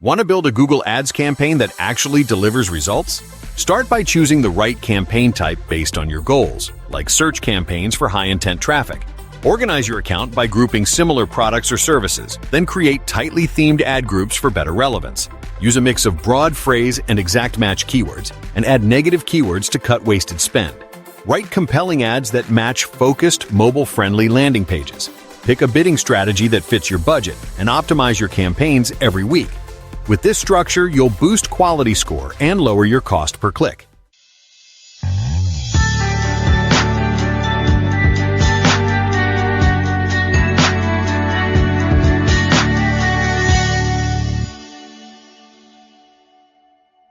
Want to build a Google Ads campaign that actually delivers results? Start by choosing the right campaign type based on your goals, like search campaigns for high-intent traffic. Organize your account by grouping similar products or services, then create tightly themed ad groups for better relevance. Use a mix of broad phrase and exact match keywords, and add negative keywords to cut wasted spend. Write compelling ads that match focused, mobile-friendly landing pages. Pick a bidding strategy that fits your budget, and optimize your campaigns every week. With this structure, you'll boost quality score and lower your cost per click.